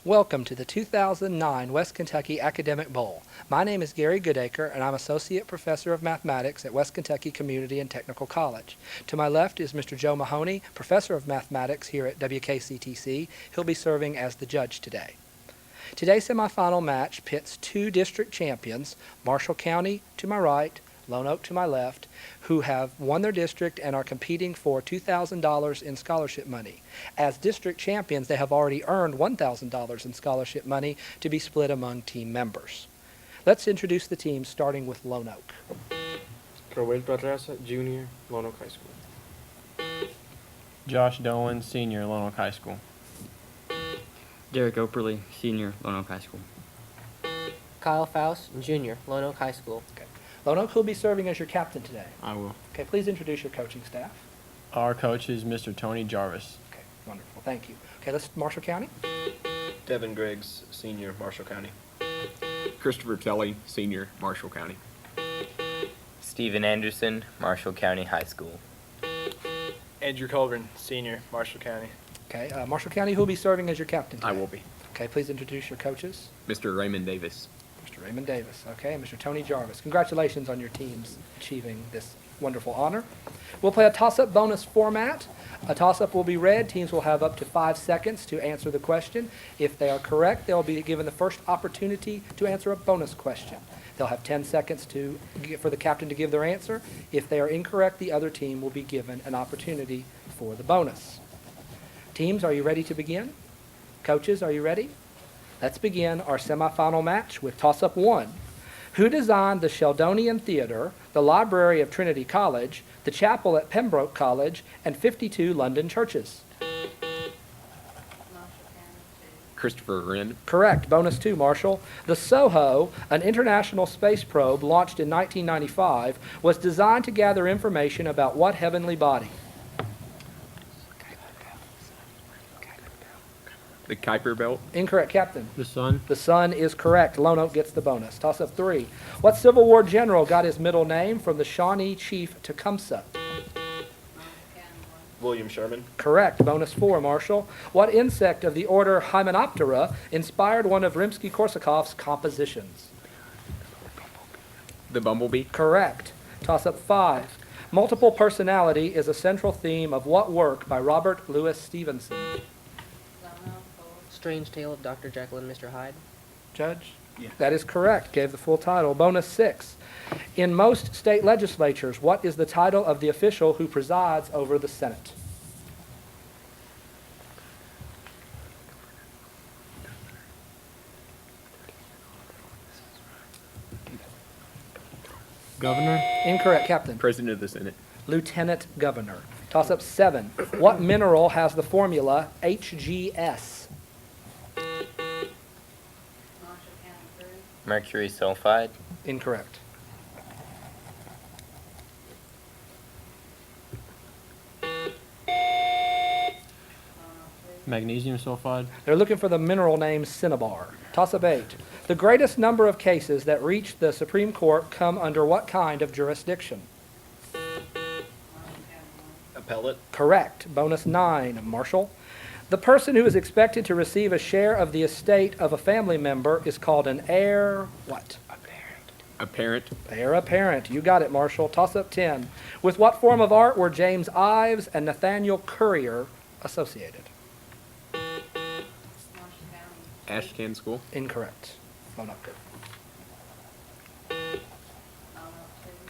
Welcome to the 2009 West Kentucky Academic Bowl. My name is Gary Goodacre, and I'm Associate Professor of Mathematics at West Kentucky Community and Technical College. To my left is Mr. Joe Mahoney, Professor of Mathematics here at WKCTC. He'll be serving as the judge today. Today's semifinal match pits two district champions, Marshall County to my right, Lone Oak to my left, who have won their district and are competing for $2,000 in scholarship money. As district champions, they have already earned $1,000 in scholarship money to be split among team members. Let's introduce the teams, starting with Lone Oak. Crowell Barraza, Jr., Lone Oak High School. Josh Dolan, Senior, Lone Oak High School. Derek Operly, Senior, Lone Oak High School. Kyle Faust, Jr., Lone Oak High School. Okay. Lone Oak, who'll be serving as your captain today. I will. Okay, please introduce your coaching staff. Our coach is Mr. Tony Jarvis. Okay, wonderful, thank you. Okay, let's Marshall County. Devin Griggs, Senior, Marshall County. Christopher Kelly, Senior, Marshall County. Steven Anderson, Marshall County High School. Andrew Colgren, Senior, Marshall County. Okay, Marshall County, who'll be serving as your captain today. I will be. Okay, please introduce your coaches. Mr. Raymond Davis. Mr. Raymond Davis, okay, and Mr. Tony Jarvis. Congratulations on your teams achieving this wonderful honor. We'll play a toss-up bonus format. A toss-up will be read. Teams will have up to 5 seconds to answer the question. If they are correct, they'll be given the first opportunity to answer a bonus question. They'll have 10 seconds for the captain to give their answer. If they are incorrect, the other team will be given an opportunity for the bonus. Teams, are you ready to begin? Coaches, are you ready? Let's begin our semifinal match with toss-up 1. Who designed the Sheldonian Theater, the Library of Trinity College, the Chapel at Pembroke College, and 52 London churches? Christopher Wren. Correct. Bonus 2, Marshall. The SOHO, an international space probe launched in 1995, was designed to gather information about what heavenly body? The Kuiper Belt. Incorrect, Captain. The Sun. The Sun is correct. Lone Oak gets the bonus. Toss-up 3. What Civil War general got his middle name from the Shawnee chief Tecumseh? William Sherman. Correct. Bonus 4, Marshall. What insect of the order Hymenoptera inspired one of Rimsky-Korsakov's compositions? The Bumblebee. Correct. Toss-up 5. Multiple personality is a central theme of what work by Robert Louis Stevenson? Strange Tale of Dr. Jekyll and Mr. Hyde. Judge? Yeah. That is correct. Gave the full title. Bonus 6. In most state legislatures, what is the title of the official who presides over the Senate? Governor. Incorrect, Captain. President of the Senate. Lieutenant Governor. Toss-up 7. What mineral has the formula HGS? Mercury sulfide. Incorrect. Magnesium sulfide. They're looking for the mineral name cinnabar. Toss-up 8. The greatest number of cases that reach the Supreme Court come under what kind of jurisdiction? Appellate. Correct. Bonus 9, Marshall. The person who is expected to receive a share of the estate of a family member is called an heir what? Apparent. Heir apparent. You got it, Marshall. Toss-up 10. With what form of art were James Ives and Nathaniel Currier associated? Ashcan School. Incorrect. Lone Oak.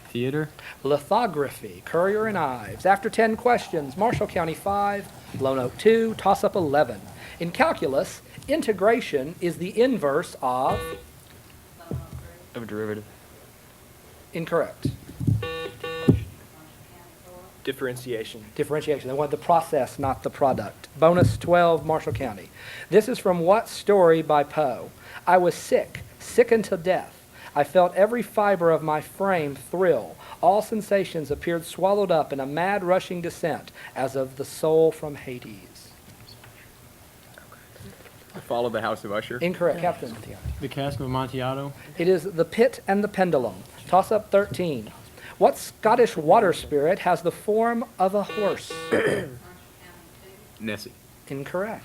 Theater. Lithography, Currier and Ives. After 10 questions, Marshall County 5, Lone Oak 2, toss-up 11. In calculus, integration is the inverse of? Of a derivative. Incorrect. Differentiation. Differentiation. They want the process, not the product. Bonus 12, Marshall County. This is from what story by Poe? I was sick, sickened to death. I felt every fiber of my frame thrill. All sensations appeared swallowed up in a mad rushing descent, as of the soul from Hades. Follow the House of Usher. Incorrect, Captain. The Cask of Amontillado. It is the Pit and the Pendulum. Toss-up 13. What Scottish water spirit has the form of a horse? Nessie. Incorrect.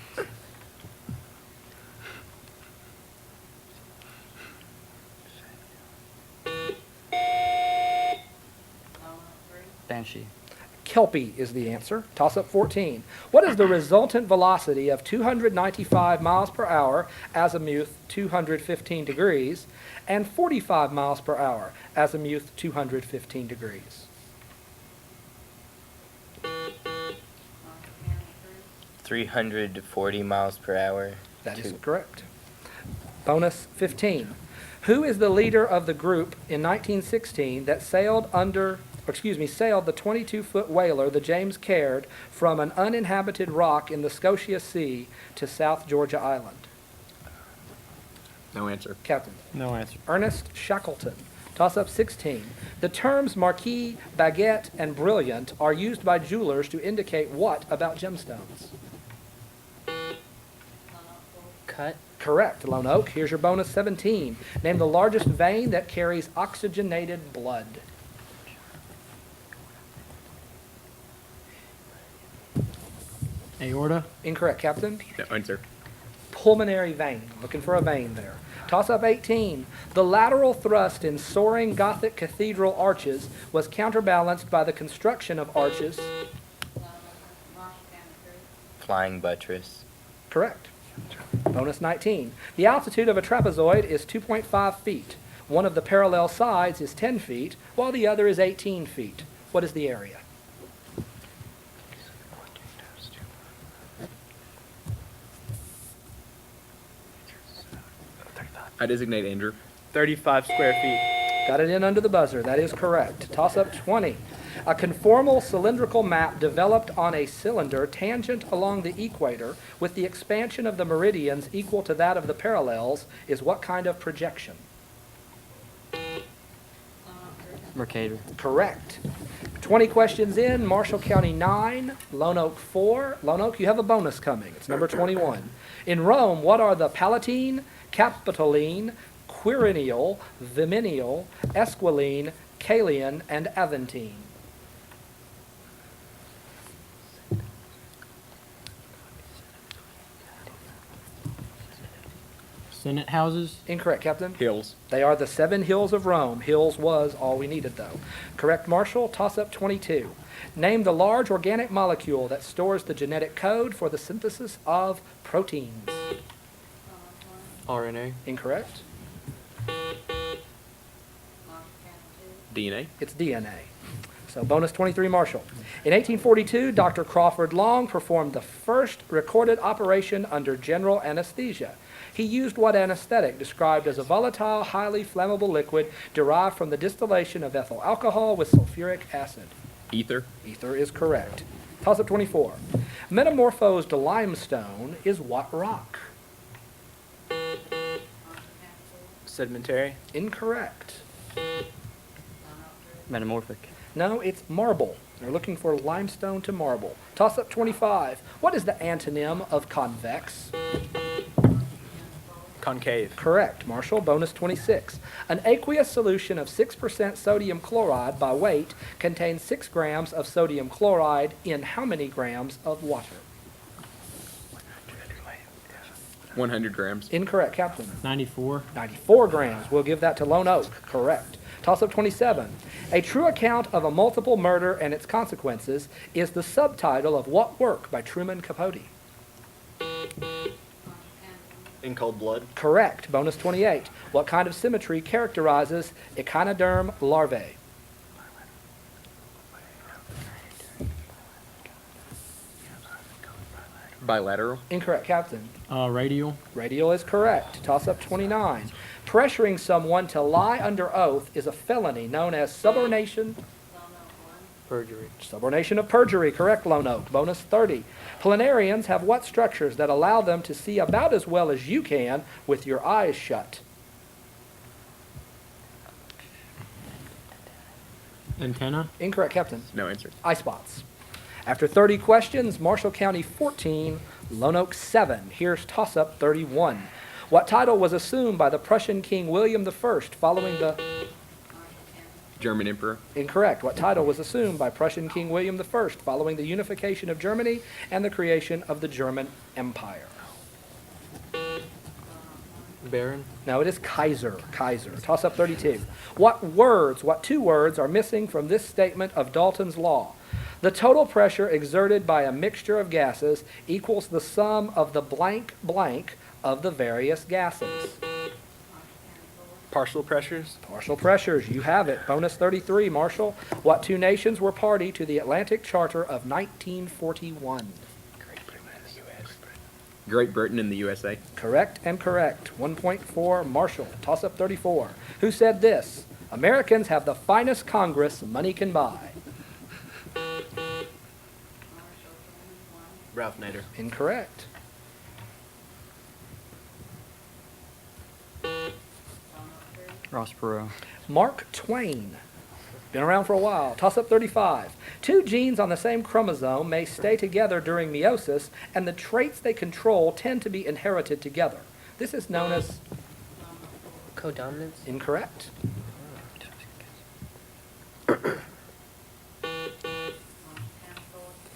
Banshee. Kelpie is the answer. Toss-up 14. What is the resultant velocity of 295 miles per hour, azimuth 215 degrees, and 45 miles per hour, azimuth 215 degrees? 340 miles per hour. That is Two. correct. Bonus 15. Who is the leader of the group in 1916 that sailed the 22-foot whaler, the James Caird, from an uninhabited rock in the Scotia Sea to South Georgia Island? No answer. Captain. No answer. Ernest Shackleton. Toss-up 16. The terms marquis, baguette, and brilliant are used by jewelers to indicate what about gemstones? Cut. Correct, Lone Oak. Here's your bonus 17. Name the largest vein that carries oxygenated blood. Aorta. Incorrect, Captain. No answer. Pulmonary vein. Looking for a vein there. Toss-up 18. The lateral thrust in soaring Gothic cathedral arches was counterbalanced by the construction of arches. Flying buttress. Correct. Bonus 19. The altitude of a trapezoid is 2.5 feet. One of the parallel sides is 10 feet, while the other is 18 feet. What is the area? I designate Andrew. 35 square feet. Got it in under the buzzer. That is correct. Toss-up 20. A conformal cylindrical map developed on a cylinder tangent along the equator with the expansion of the meridians equal to that of the parallels is what kind of projection? Mercator. Correct. 20 questions in. Marshall County 9, Lone Oak 4. Lone Oak, you have a bonus coming. It's number 21. In Rome, what are the Palatine, Capitoline, Quirinial, Viminal, Esquiline, Caelian, and Aventine? Senate houses. Incorrect, Captain. Hills. They are the 7 hills of Rome. Hills was all we needed, though. Correct, Marshall. Toss-up 22. Name the large organic molecule that stores the genetic code for the synthesis of proteins. RNA. Incorrect. DNA. It's DNA. So bonus 23, Marshall. In 1842, Dr. Crawford Long performed the first recorded operation under general anesthesia. He used what anesthetic described as a volatile, highly flammable liquid derived from the distillation of ethyl alcohol with sulfuric acid? Ether. Ether is correct. Toss-up 24. Metamorphosed limestone is what rock? Sedimentary. Incorrect. Metamorphic. No, it's marble. They're looking for limestone to marble. Toss-up 25. What is the antonym of convex? Concave. Correct, Marshall. Bonus 26. An aqueous solution of 6% sodium chloride by weight contains 6 grams of sodium chloride in how many grams of water? 100 grams. Incorrect, Captain. 94. 94 grams. We'll give that to Lone Oak. Correct. Toss-up 27. A true account of a multiple murder and its consequences is the subtitle of what work by Truman Capote? In Cold Blood. Correct. Bonus 28. What kind of symmetry characterizes echinoderm larvae? Bilateral. Incorrect, Captain. Radial. Radial is correct. Toss-up 29. Pressuring someone to lie under oath is a felony known as subornation. Perjury. Subornation of perjury. Correct, Lone Oak. Bonus 30. Planarians have what structures that allow them to see about as well as you can with your eyes shut? Antenna. Incorrect, Captain. No answer. Eye spots. After 30 questions, Marshall County 14, Lone Oak 7. Here's toss-up 31. What title was assumed by the Prussian King William I following the... German Emperor. Incorrect. What title was assumed by Prussian King William I following the unification of Germany and the creation of the German Empire? Baron. No, it is Kaiser. Kaiser. Toss up 32. What two words are missing from this statement of Dalton's law? The total pressure exerted by a mixture of gases equals the sum of the blank blank of the various gases. Partial pressures. Partial pressures, you have it. Bonus 33, Marshall. What two nations were party to the Atlantic Charter of 1941? Great Britain and the USA. Correct and correct. 1 point for Marshall. Toss up 34. Who said this? Americans have the finest Congress money can buy. Ralph Nader. Incorrect. Ross Perot. Mark Twain. Been around for a while. Toss up 35. Two genes on the same chromosome may stay together during meiosis, and the traits they control tend to be inherited together. This is known as Codominance. incorrect.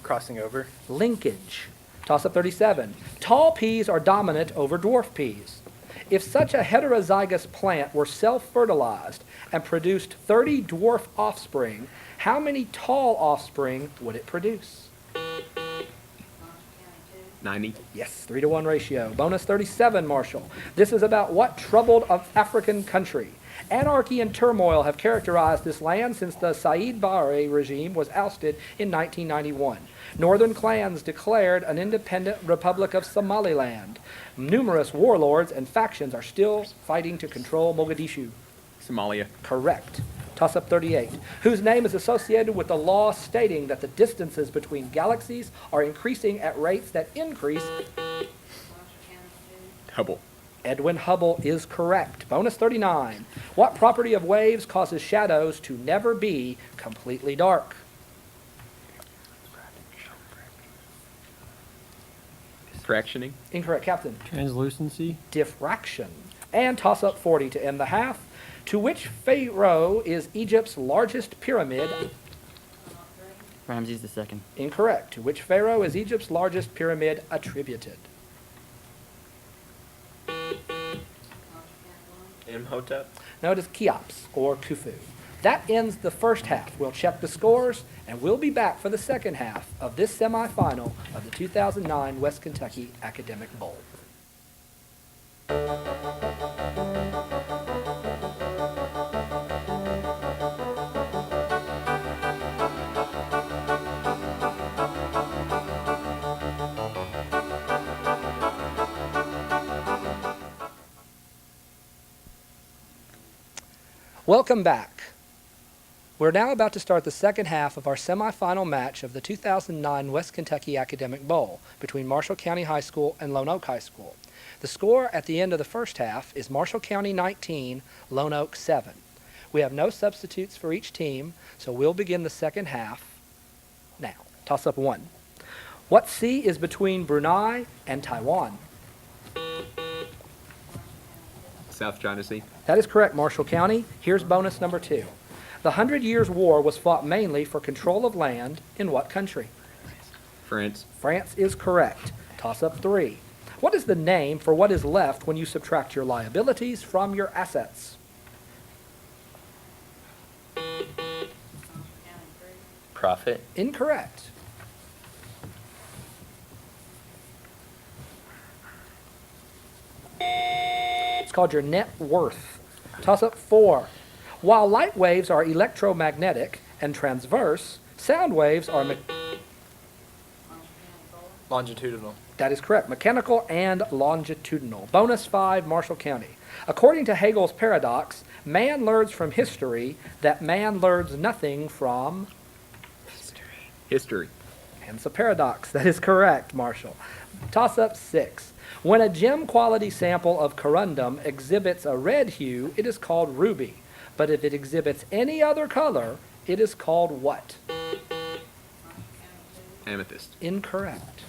Crossing over. Linkage. Toss up 37. Tall peas are dominant over dwarf peas. If such a heterozygous plant were self-fertilized and produced 30 dwarf offspring, how many tall offspring would it produce? 90. Yes, 3-to-1 ratio. Bonus 37, Marshall. This is about what troubled African country? Anarchy and turmoil have characterized this land since the Said Barre regime was ousted in 1991. Northern clans declared an independent Republic of Somaliland. Numerous warlords and factions are still fighting to control Mogadishu. Somalia. Correct. Toss up 38. Whose name is associated with the law stating that the distances between galaxies are increasing at rates that increase? Hubble. Edwin Hubble is correct. Bonus 39. What property of waves causes shadows to never be completely dark? Fractioning. Incorrect, Captain. Translucency. Diffraction. And toss up 40 to end the half. To which pharaoh is Egypt's largest pyramid? Ramses II. Incorrect. To which pharaoh is Egypt's largest pyramid attributed? Imhotep. No, it is Cheops or Khufu. That ends the first half. We'll check the scores, and we'll be back for the second half of this semifinal of the 2009 West Kentucky Academic Bowl. Welcome back. We're now about to start the second half of our semifinal match of the 2009 West Kentucky Academic Bowl between Marshall County High School and Lone Oak High School. The score at the end of the first half is Marshall County 19, Lone Oak 7. We have no substitutes for each team, so we'll begin the second half now. Toss up 1. What sea is between Brunei and Taiwan? South China Sea. That is correct, Marshall County. Here's bonus number 2. The 100 Years' War was fought mainly for control of land in what country? France. France is correct. Toss up 3. What is the name for what is left when you subtract your liabilities from your assets? Profit. Incorrect. It's called your net worth. Toss up 4. While light waves are electromagnetic and transverse, sound waves are Longitudinal. that is correct, mechanical and longitudinal. Bonus 5, Marshall County. According to Hegel's paradox, man learns from history that man learns nothing from History. hence a paradox. That is correct, Marshall. Toss up 6. When a gem quality sample of corundum exhibits a red hue, it is called ruby. But if it exhibits any other color, it is called what? Amethyst. Incorrect.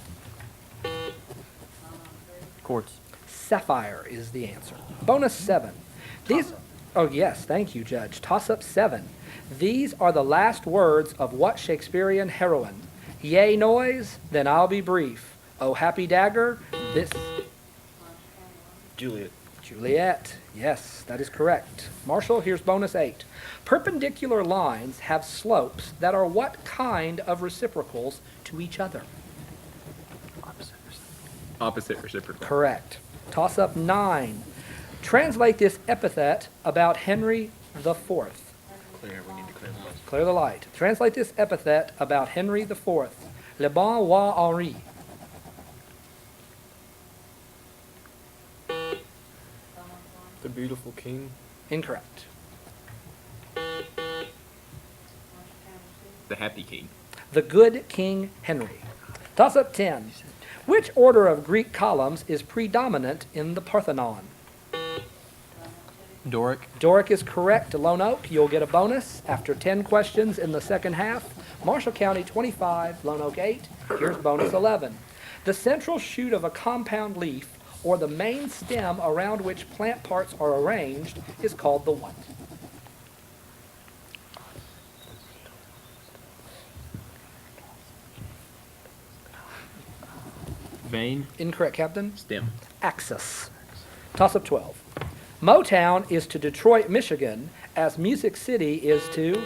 Quartz. Sapphire is the answer. Bonus 7. These, oh yes, thank you, Judge. Toss up 7. These are the last words of what Shakespearean heroine? Yea, noise, then I'll be brief. Oh, happy dagger, this... Juliet. Juliet. Yes, that is correct. Marshall, here's bonus 8. Perpendicular lines have slopes that are what kind of reciprocals to each other? Opposite reciprocal. Correct. Toss up 9. Translate this epithet about Henry the Fourth. Clear. We need to clear the list. Clear the light. Translate this epithet about Henry the Fourth. Le bon roi Henri. The beautiful king. Incorrect. The happy king. The good King Henry. Toss up 10. Which order of Greek columns is predominant in the Parthenon? Doric. Doric is correct. Lone Oak, you'll get a bonus after 10 questions in the second half. Marshall County 25, Lone Oak 8. Here's bonus 11. The central shoot of a compound leaf, or the main stem around which plant parts are arranged, is called the what? Vein. Incorrect, Captain. Stem. Axis. Toss up 12. Motown is to Detroit, Michigan, as Music City is to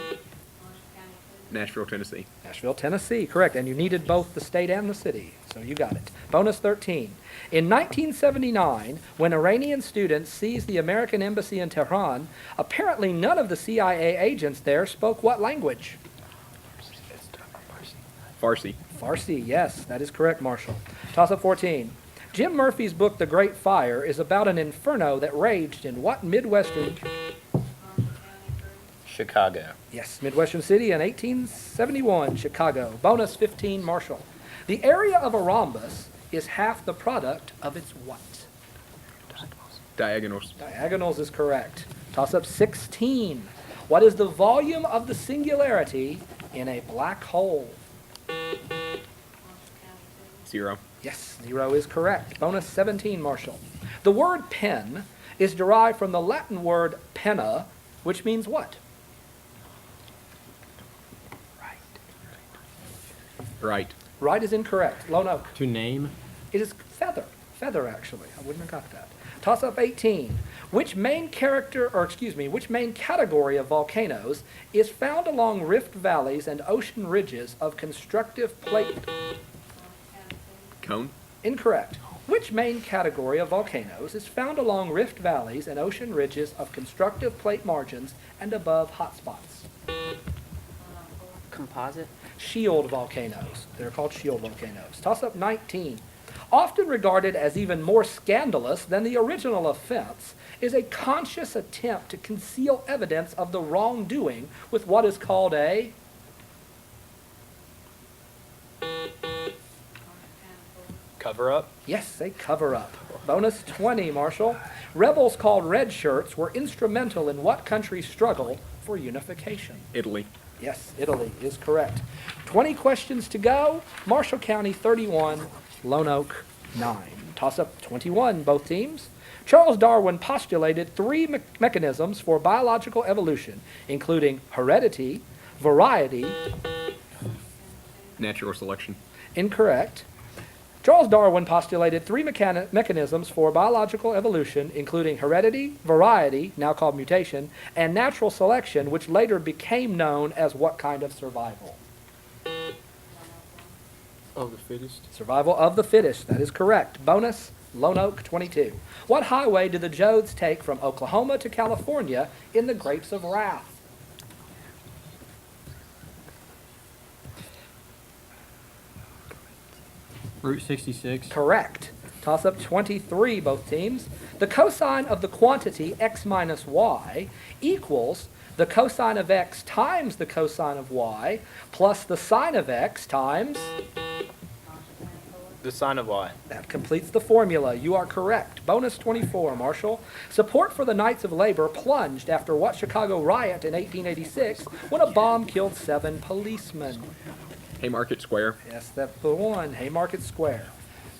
Nashville, Tennessee. Nashville, Tennessee. Correct. And you needed both the state and the city, so you got it. Bonus 13. In 1979, when Iranian students seized the American embassy in Tehran, apparently none of the CIA agents there spoke what language? Farsi. Farsi, yes, that is correct, Marshall. Toss up 14. Jim Murphy's book, The Great Fire, is about an inferno that raged in what Midwestern... Chicago. Yes, Midwestern city in 1871, Chicago. Bonus 15, Marshall. The area of a rhombus is half the product of its what? Diagonals. Diagonals is correct. Toss up 16. What is the volume of the singularity in a black hole? 0. Yes, 0 is correct. Bonus 17, Marshall. The word pen is derived from the Latin word penna, which means what? Right. Right is incorrect. Lone Oak. To name. It is feather. Feather, actually. I wouldn't have got that. Toss up 18. Which main category of volcanoes is found along rift valleys and ocean ridges of constructive plate? Cone. Incorrect. Which main category of volcanoes is found along rift valleys and ocean ridges of constructive plate margins and above hotspots? Composite. Shield volcanoes. They're called shield volcanoes. Toss up 19. Often regarded as even more scandalous than the original offense is a conscious attempt to conceal evidence of the wrongdoing with what is called a... Cover up. Yes, a cover-up. Bonus 20, Marshall. Rebels called red shirts were instrumental in what country's struggle for unification? Italy. Yes, Italy is correct. 20 questions to go. Marshall County 31, Lone Oak 9. Toss up 21, both teams. Charles Darwin postulated 3 mechanisms for biological evolution, including heredity, variety. Natural selection. Incorrect. Charles Darwin postulated 3 mechanisms for biological evolution, including heredity, variety, now called mutation, and natural selection, which later became known as what kind of survival? Of the fittest. Survival of the fittest. That is correct. Bonus, Lone Oak 22. What highway did the Jodes take from Oklahoma to California in the Grapes of Wrath? Route 66. Correct. Toss up 23, both teams. The cosine of the quantity x minus y equals the cosine of x times the cosine of y plus the sine of x times... The sign of Y. That completes the formula. You are correct. Bonus 24, Marshall. Support for the Knights of Labor plunged after what Chicago riot in 1886 when a bomb killed 7 policemen? Haymarket Square. Yes, that's the one. Haymarket Square.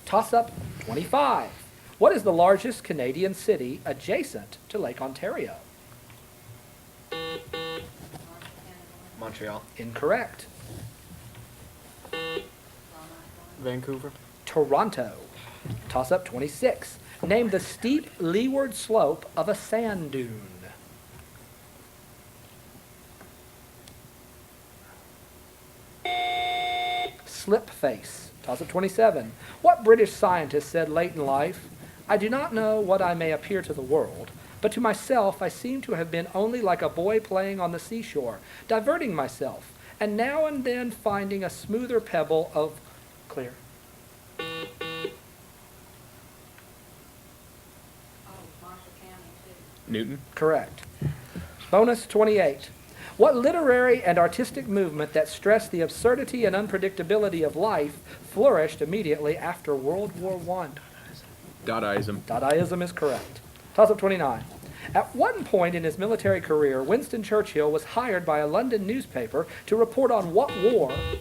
Toss up 25. What is the largest Canadian city adjacent to Lake Ontario? Montreal. Incorrect. Vancouver. Toronto. Toss up 26. Name the steep leeward slope of a sand dune. Slip face. Toss-up 27. What British scientist said late in life, "I do not know what I may appear to the world, but to myself I seem to have been only like a boy playing on the seashore, diverting myself, and now and then finding a smoother pebble of clear." Oh, Marshall County too. Newton. Correct. Bonus 28. What literary and artistic movement that stressed the absurdity and unpredictability of life flourished immediately after World War I? Dadaism. Dadaism is correct. Toss-up 29. At one point in his military career, Winston Churchill was hired by a London newspaper to report on what war? Marshall County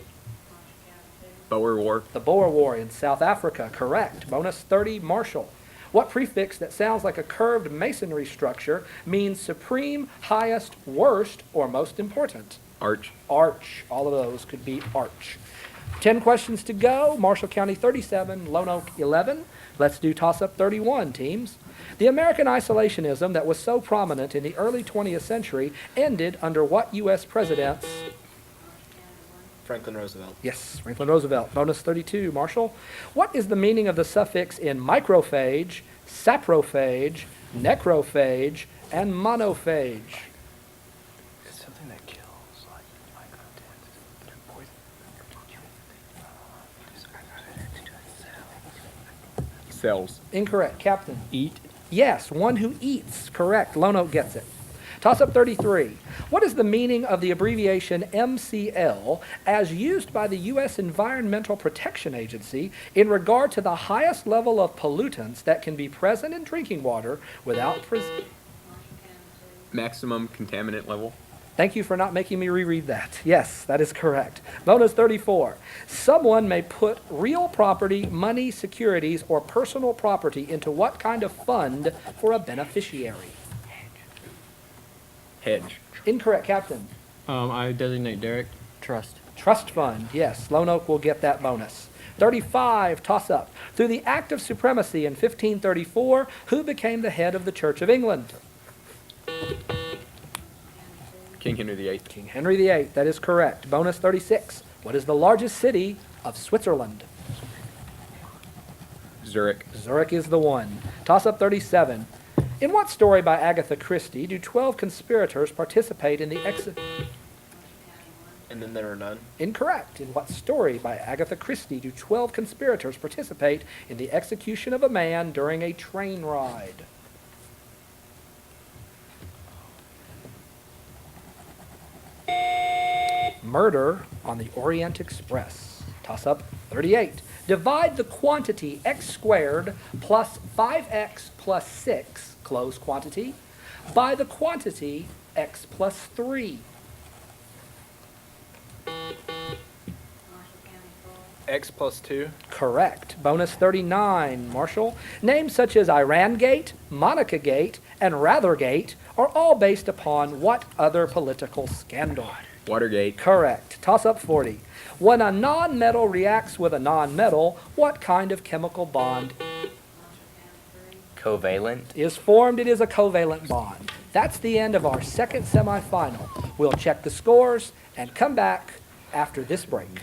too. Boer War. The Boer War in South Africa. Correct. Bonus 30. Marshall. What prefix that sounds like a curved masonry structure means supreme, highest, worst, or most important? Arch. Arch. All of those could be arch. 10 questions to go. Marshall County 37, Lone Oak 11. Let's do toss-up 31, teams. The American isolationism that was so prominent in the early 20th century ended under what U.S. presidents? Marshall County one. Franklin Roosevelt. Yes, Franklin Roosevelt. Bonus 32, Marshall. What is the meaning of the suffix in microphage, saprophage, necrophage, and monophage? It's something that kills, like Cells. Incorrect. Captain? Eat. Yes, one who eats. Correct. Lone Oak gets it. Toss-up 33. What is the meaning of the abbreviation MCL as used by the U.S. Environmental Protection Agency in regard to the highest level of pollutants that can be present in drinking water without Marshall County two. Maximum contaminant level. Thank you for not making me reread that. Yes, that is correct. Bonus 34. Someone may put real property, money, securities, or personal property into what kind of fund for a beneficiary? Hedge. Incorrect, Captain. I designate Derek. Trust. Trust fund, yes. Lone Oak will get that bonus. 35, toss-up. Through the Act of Supremacy in 1534, who became the head of the Church of England? King Henry VIII. King Henry VIII, that is correct. Bonus 36. What is the largest city of Switzerland? Zurich. Zurich is the one. Toss-up 37. In what story by Agatha Christie do 12 conspirators participate in the Marshall County one. And then there are none. Incorrect. In what story by Agatha Christie do 12 conspirators participate in the execution of a man during a train ride? Murder on the Orient Express. Toss-up 38. Divide the quantity x squared plus 5x plus 6, close quantity, by the quantity x plus 3. Marshall County four. X plus 2. Correct. Bonus 39, Marshall. Names such as Iran Gate, Monica Gate, and Rathergate are all based upon what other political scandal? Watergate. Correct. Toss-up 40. When a non-metal reacts with a non-metal, what kind of chemical bond Marshall County three. Covalent. is formed? It is a covalent bond. That's the end of our second semifinal. We'll check the scores and come back after this break.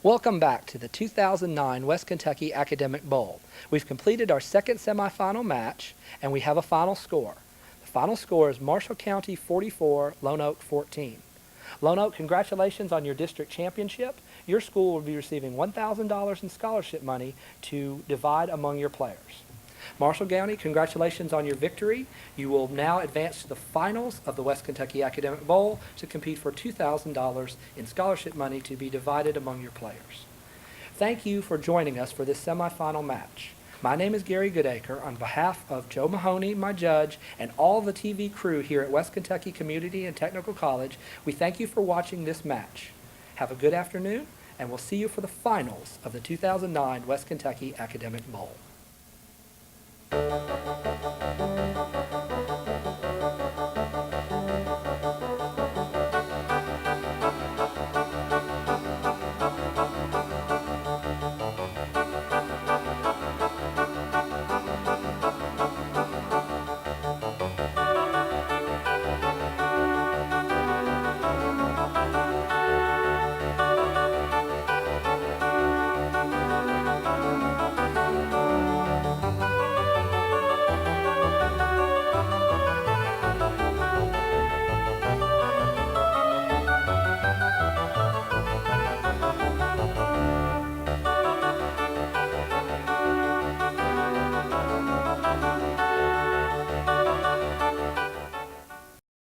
Welcome back to the 2009 West Kentucky Academic Bowl. We've completed our second semifinal match, and we have a final score. The final score is Marshall County 44, Lone Oak 14. Lone Oak, congratulations on your district championship. Your school will be receiving $1,000 in scholarship money to divide among your players. Marshall County, congratulations on your victory. You will now advance to the finals of the West Kentucky Academic Bowl to compete for $2,000 in scholarship money to be divided among your players. Thank you for joining us for this semifinal match. My name is Gary Goodacre. On behalf of Joe Mahoney, my judge, and all the TV crew here at West Kentucky Community and Technical College, we thank you for watching this match. Have a good afternoon, and we'll see you for the finals of the 2009 West Kentucky Academic Bowl.